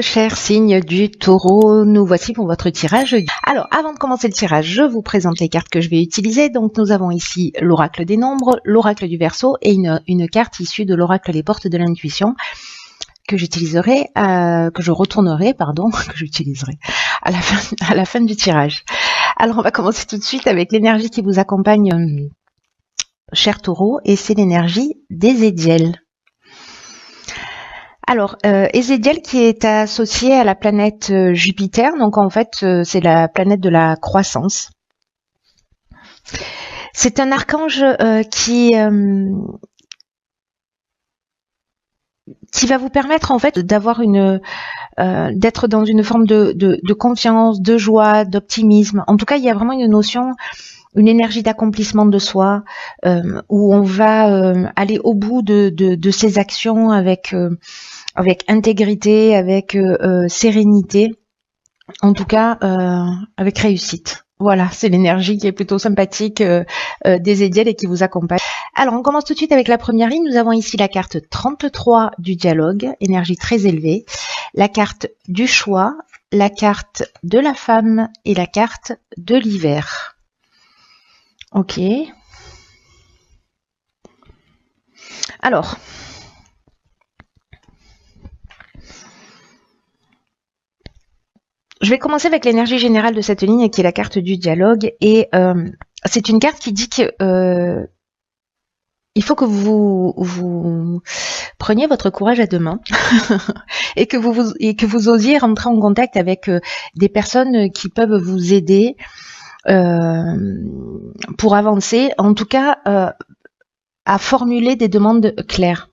Chers signes du taureau, nous voici pour votre tirage. Alors, avant de commencer le tirage, je vous présente les cartes que je vais utiliser. Donc, nous avons ici l'oracle des nombres, l'oracle du Verseau et une carte issue de l'oracle des portes de l'intuition que j'utiliserai, que je retournerai, pardon, que j'utiliserai à la fin du tirage. Alors, on va commencer tout de suite avec l'énergie qui vous accompagne, cher taureau, et c'est l'énergie d'Ézéchiel. Alors, Ézéchiel qui est associé à la planète Jupiter, donc en fait, c'est la planète de la croissance. C'est un archange qui va vous permettre en fait d'avoir d'être dans une forme de confiance, de joie, d'optimisme. En tout cas, il y a vraiment une notion, une énergie d'accomplissement de soi, où on va aller au bout de ses actions avec intégrité, avec sérénité, en tout cas avec réussite. Voilà, c'est l'énergie qui est plutôt sympathique d'Ézéchiel et qui vous accompagne. Alors, on commence tout de suite avec la première ligne. Nous avons ici la carte 33 du dialogue, énergie très élevée, la carte du choix, la carte de la femme et la carte de l'hiver. Ok. Alors, je vais commencer avec l'énergie générale de cette ligne qui est la carte du dialogue et c'est une carte qui dit que il faut que vous preniez votre courage à deux mains et que vous osiez rentrer en contact avec des personnes qui peuvent vous aider pour avancer, en tout cas à formuler des demandes claires.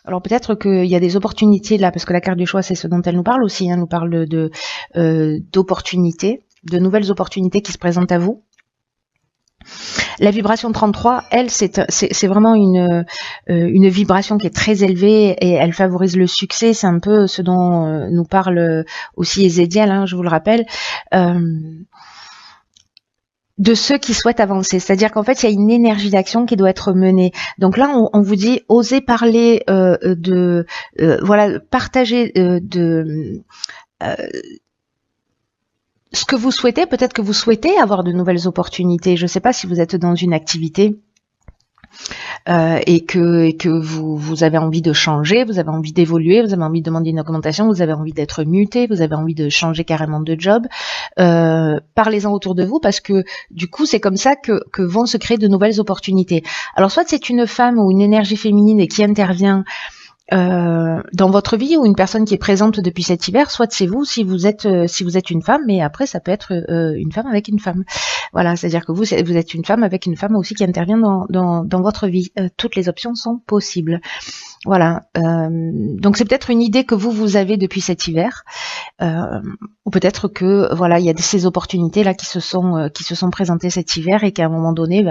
Alors peut-être qu'il y a des opportunités là, parce que la carte du choix, c'est ce dont elle nous parle aussi, hein, nous parle d'opportunités, de nouvelles opportunités qui se présentent à vous. La vibration 33, elle, c'est vraiment une vibration qui est très élevée et elle favorise le succès. C'est un peu ce dont nous parle aussi Ézéchiel, hein, je vous le rappelle. De ceux qui souhaitent avancer. C'est-à-dire qu'en fait, il y a une énergie d'action qui doit être menée. Donc là, on vous dit, osez parler voilà, partager ce que vous souhaitez. Peut-être que vous souhaitez avoir de nouvelles opportunités. Je ne sais pas si vous êtes dans une activité et que vous avez envie de changer, vous avez envie d'évoluer, vous avez envie de demander une augmentation, vous avez envie d'être muté, vous avez envie de changer carrément de job. Parlez-en autour de vous parce que du coup c'est comme ça que vont se créer de nouvelles opportunités. Alors soit c'est une femme ou une énergie féminine qui intervient dans votre vie ou une personne qui est présente depuis cet hiver, soit c'est vous si vous êtes une femme, mais après ça peut être une femme avec une femme. Voilà, c'est-à-dire que vous êtes une femme avec une femme aussi qui intervient dans votre vie. Toutes les options sont possibles. Voilà. Donc c'est peut-être une idée que vous avez depuis cet hiver, ou peut-être que voilà il y a ces opportunités là qui se sont présentées cet hiver et qu'à un moment donné,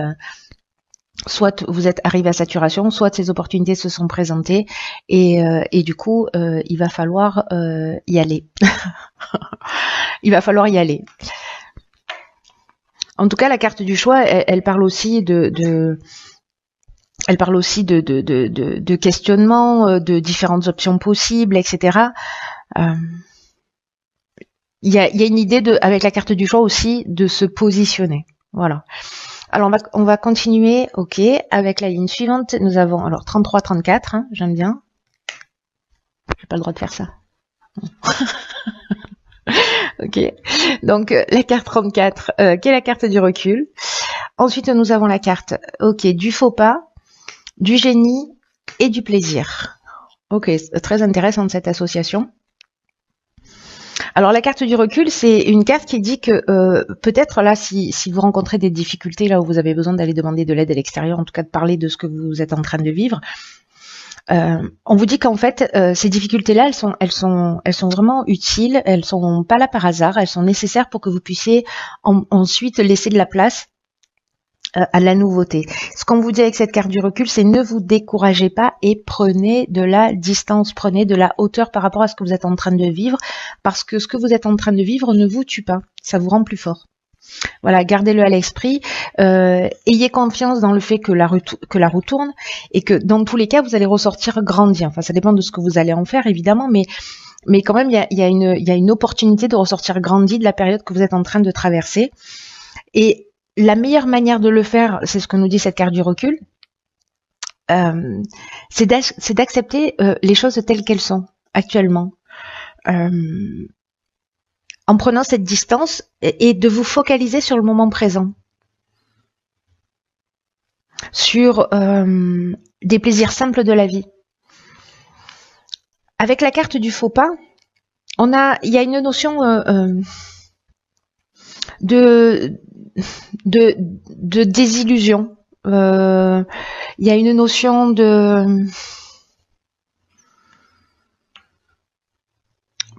soit vous êtes arrivé à saturation, soit ces opportunités se sont présentées et du coup, il va falloir y aller. Il va falloir y aller. En tout cas, la carte du choix, elle parle aussi de questionnement, de différentes options possibles, etc. Il y a une idée avec la carte du choix aussi de se positionner. Voilà. Alors on va continuer, ok, avec la ligne suivante. Nous avons alors 33-34, hein, j'aime bien. J'ai pas le droit de faire ça. Ok, donc la carte 34, qui est la carte du recul. Ensuite, nous avons la carte, ok, du faux pas, du génie et du plaisir. Ok, très intéressante cette association. Alors la carte du recul, c'est une carte qui dit que peut-être là, si vous rencontrez des difficultés, là où vous avez besoin d'aller demander de l'aide à l'extérieur, en tout cas de parler de ce que vous êtes en train de vivre, on vous dit qu'en fait, ces difficultés-là, elles sont vraiment utiles, elles sont pas là par hasard, elles sont nécessaires pour que vous puissiez ensuite laisser de la place à la nouveauté. Ce qu'on vous dit avec cette carte du recul, c'est ne vous découragez pas et prenez de la distance, prenez de la hauteur par rapport à ce que vous êtes en train de vivre, parce que ce que vous êtes en train de vivre ne vous tue pas, ça vous rend plus fort. Voilà, gardez-le à l'esprit, ayez confiance dans le fait que la roue tourne et que dans tous les cas, vous allez ressortir grandi. Enfin, ça dépend de ce que vous allez en faire, évidemment, mais mais quand même, il y a une opportunité de ressortir grandi de la période que vous êtes en train de traverser. Et la meilleure manière de le faire, c'est ce que nous dit cette carte du recul, c'est d'accepter les choses telles qu'elles sont actuellement. En prenant cette distance et de vous focaliser sur le moment présent, sur des plaisirs simples de la vie. Avec la carte du faux pas, il y a une notion de désillusion. Il y a une notion de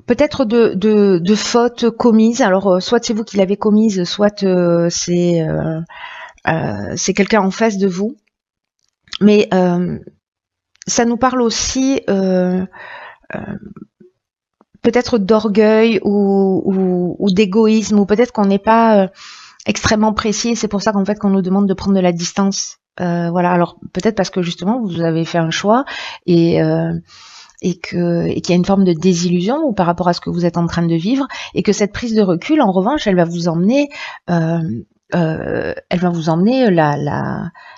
peut-être de faute commise. Alors soit c'est vous qui l'avez commise, soit c'est quelqu'un en face de vous. Mais ça nous parle aussi peut-être d'orgueil ou d'égoïsme, ou peut-être qu'on n'est pas extrêmement précis. C'est pour ça qu'en fait qu'on nous demande de prendre de la distance. Voilà. Alors peut-être parce que justement vous avez fait un choix et qu'il y a une forme de désillusion ou par rapport à ce que vous êtes en train de vivre, et que cette prise de recul, en revanche, elle va vous emmener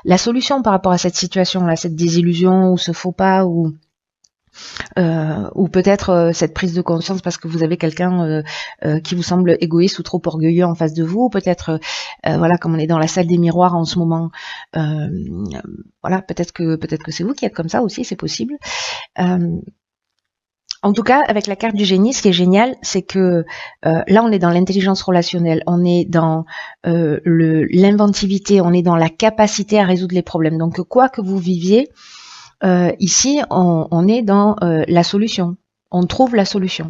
la solution par rapport à cette situation-là, cette désillusion ou ce faux pas ou peut-être cette prise de conscience parce que vous avez quelqu'un qui vous semble égoïste ou trop orgueilleux en face de vous, peut-être voilà, comme on est dans la salle des miroirs en ce moment, voilà, peut-être que c'est vous qui êtes comme ça aussi, c'est possible. En tout cas, avec la carte du génie, ce qui est génial, c'est que là, on est dans l'intelligence relationnelle, on est dans l'inventivité, on est dans la capacité à résoudre les problèmes. Donc, quoi que vous viviez, ici, on est dans la solution. On trouve la solution.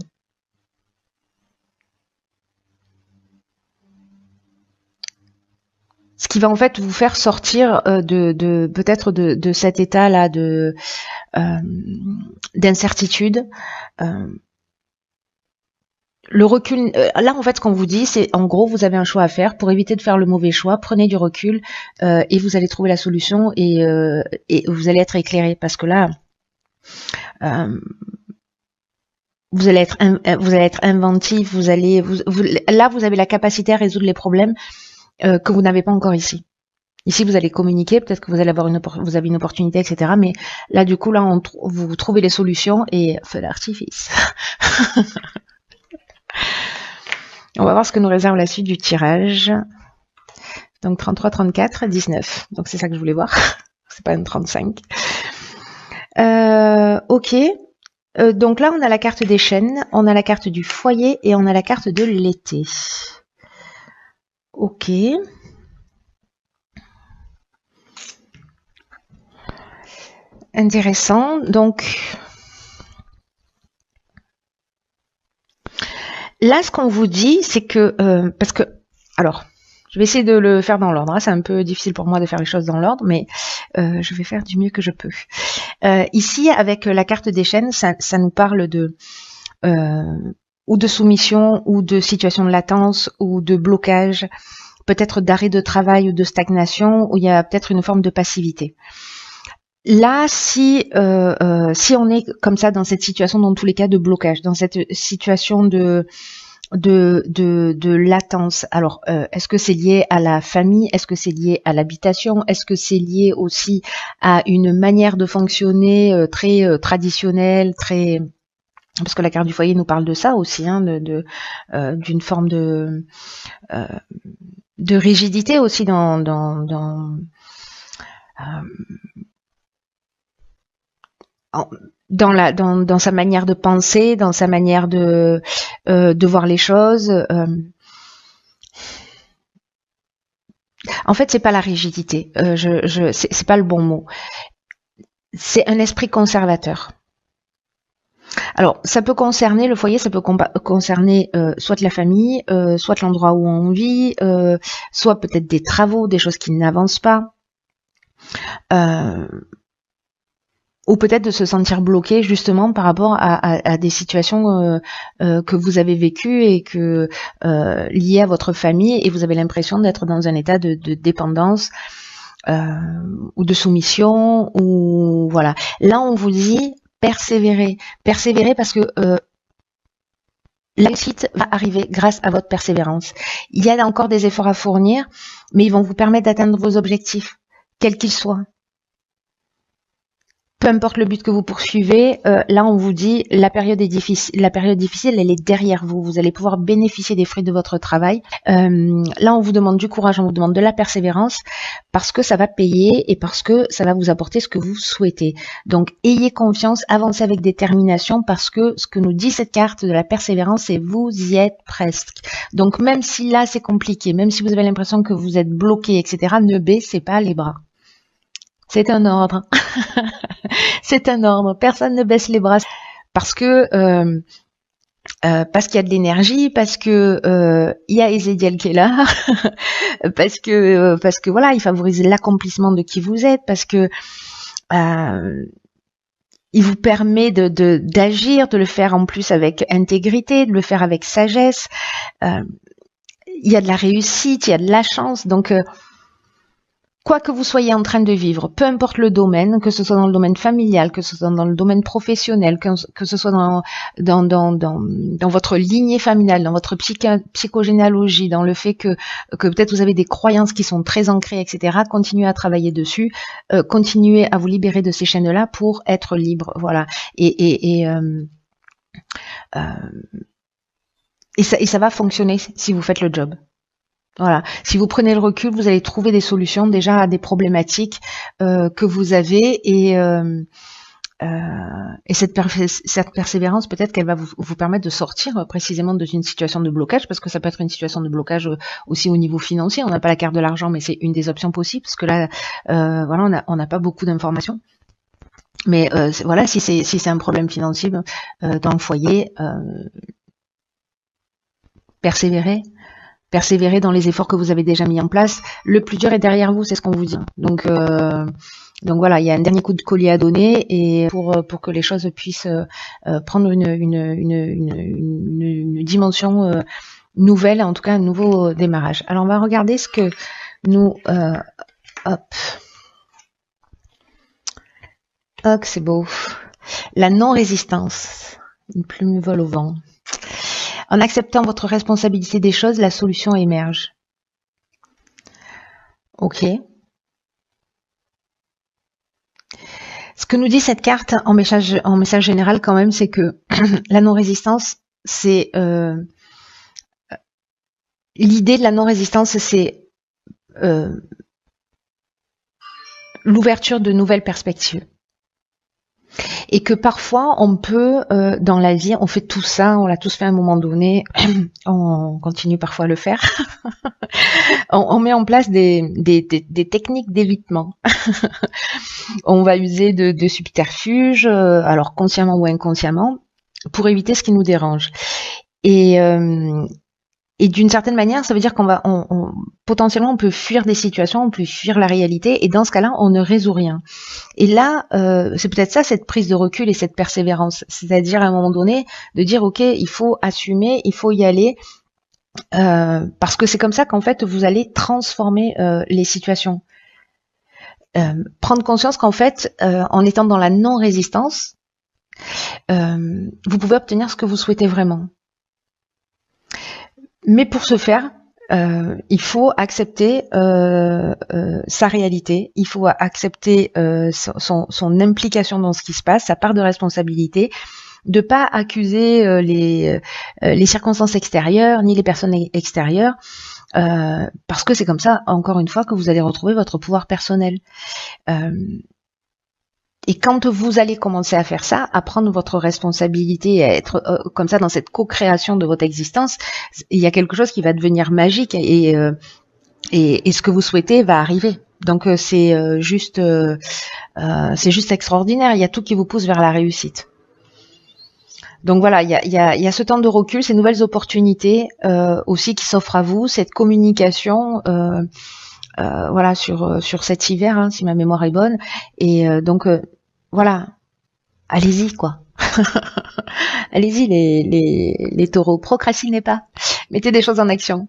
Ce qui va en fait vous faire sortir peut-être de cet état-là d'incertitude. Le recul, là en fait ce qu'on vous dit, c'est en gros vous avez un choix à faire. Pour éviter de faire le mauvais choix, prenez du recul et vous allez trouver la solution et vous allez être éclairé, parce que là vous allez être inventif, là vous avez la capacité à résoudre les problèmes que vous n'avez pas encore ici. Ici, vous allez communiquer, peut-être que vous allez avoir vous avez une opportunité, etc. Mais là, du coup, là, vous trouvez les solutions et feu d'artifice. On va voir ce que nous réserve la suite du tirage. Donc 33, 34, 19. Donc c'est ça que je voulais voir. C'est pas une 35. Ok. Donc là, on a la carte des chaînes, on a la carte du foyer et on a la carte de l'été. Ok. Intéressant. Donc là, ce qu'on vous dit, c'est que parce que alors, je vais essayer de le faire dans l'ordre. Hein. C'est un peu difficile pour moi de faire les choses dans l'ordre, mais je vais faire du mieux que je peux. Ici, avec la carte des chaînes, ça nous parle de ou de soumission, ou de situation de latence, ou de blocage, peut-être d'arrêt de travail ou de stagnation, où il y a peut-être une forme de passivité. Là, si on est comme ça dans cette situation, dans tous les cas de blocage, dans cette situation de latence, alors est-ce que c'est lié à la famille, est-ce que c'est lié à l'habitation, est-ce que c'est lié aussi à une manière de fonctionner très traditionnelle, très, parce que la carte du foyer nous parle de ça aussi, hein, d'une forme de rigidité aussi dans sa manière de penser, dans sa manière de voir les choses. En fait, c'est pas la rigidité. C'est pas le bon mot. C'est un esprit conservateur. Alors, ça peut concerner le foyer, ça peut concerner soit la famille, soit l'endroit où on vit, soit peut-être des travaux, des choses qui n'avancent pas. Ou peut-être de se sentir bloqué justement par rapport à des situations que vous avez vécues et que liées à votre famille, et vous avez l'impression d'être dans un état de dépendance ou de soumission, ou voilà. Là, on vous dit persévérer parce que La réussite va arriver grâce à votre persévérance. Il y a encore des efforts à fournir, mais ils vont vous permettre d'atteindre vos objectifs, quels qu'ils soient. Peu importe le but que vous poursuivez, là on vous dit la période est difficile. La période difficile, elle est derrière vous. Vous allez pouvoir bénéficier des fruits de votre travail. Là on vous demande du courage, on vous demande de la persévérance parce que ça va payer et parce que ça va vous apporter ce que vous souhaitez. Donc ayez confiance, avancez avec détermination parce que ce que nous dit cette carte de la persévérance, c'est vous y êtes presque. Donc même si là c'est compliqué, même si vous avez l'impression que vous êtes bloqué, etc., ne baissez pas les bras. C'est un ordre. C'est un ordre. Personne ne baisse les bras parce que parce qu'il y a de l'énergie, parce que il y a Ezekiel qui est là, parce que voilà, il favorise l'accomplissement de qui vous êtes, parce que il vous permet d'agir, de le faire en plus avec intégrité, de le faire avec sagesse. Il y a de la réussite, il y a de la chance, donc quoi que vous soyez en train de vivre, peu importe le domaine, que ce soit dans le domaine familial, que ce soit dans le domaine professionnel, que ce soit dans votre lignée familiale, dans votre psychogénéalogie, dans le fait que peut-être vous avez des croyances qui sont très ancrées, etc., continuez à travailler dessus, continuez à vous libérer de ces chaînes-là pour être libre, voilà. Et ça va fonctionner si vous faites le job. Voilà. Si vous prenez le recul, vous allez trouver des solutions déjà à des problématiques que vous avez et cette persévérance, peut-être qu'elle va vous permettre de sortir précisément d'une situation de blocage, parce que ça peut être une situation de blocage aussi au niveau financier. On n'a pas la carte de l'argent, mais c'est une des options possibles, parce que là, voilà, on n'a pas beaucoup d'informations. Mais voilà, si c'est un problème financier dans le foyer, persévérez dans les efforts que vous avez déjà mis en place. Le plus dur est derrière vous, c'est ce qu'on vous dit. Donc voilà, il y a un dernier coup de collier à donner et pour que les choses puissent prendre une dimension nouvelle, en tout cas un nouveau démarrage. Alors on va regarder ce que nous hop, c'est beau. La non-résistance. Une plume vole au vent. En acceptant votre responsabilité des choses, la solution émerge. Ok. Ce que nous dit cette carte en message général quand même, c'est que la non-résistance, c'est l'idée de la non-résistance, c'est l'ouverture de nouvelles perspectives. Et que parfois on peut dans la vie, on fait tout ça, on l'a tous fait à un moment donné, on continue parfois à le faire. on met en place des techniques d'évitement. On va user de subterfuges, alors consciemment ou inconsciemment, pour éviter ce qui nous dérange. Et d'une certaine manière, ça veut dire potentiellement on peut fuir des situations, on peut fuir la réalité, et dans ce cas-là, on ne résout rien. Et là, c'est peut-être ça, cette prise de recul et cette persévérance, c'est-à-dire à un moment donné de dire ok, il faut assumer, il faut y aller, parce que c'est comme ça qu'en fait vous allez transformer les situations. Prendre conscience qu'en fait, en étant dans la non-résistance, vous pouvez obtenir ce que vous souhaitez vraiment. Mais pour ce faire, il faut accepter sa réalité, il faut accepter son implication dans ce qui se passe, sa part de responsabilité, de pas accuser les circonstances extérieures ni les personnes extérieures, parce que c'est comme ça, encore une fois, que vous allez retrouver votre pouvoir personnel. Et quand vous allez commencer à faire ça, à prendre votre responsabilité, à être comme ça dans cette co-création de votre existence, il y a quelque chose qui va devenir magique et ce que vous souhaitez va arriver. Donc c'est juste extraordinaire. Il y a tout qui vous pousse vers la réussite. Donc voilà, il y a ce temps de recul, ces nouvelles opportunités aussi qui s'offrent à vous, cette communication. Voilà sur cet hiver, hein, si ma mémoire est bonne, et donc voilà, allez-y quoi. Allez-y les taureaux, procrastinez pas, mettez des choses en action,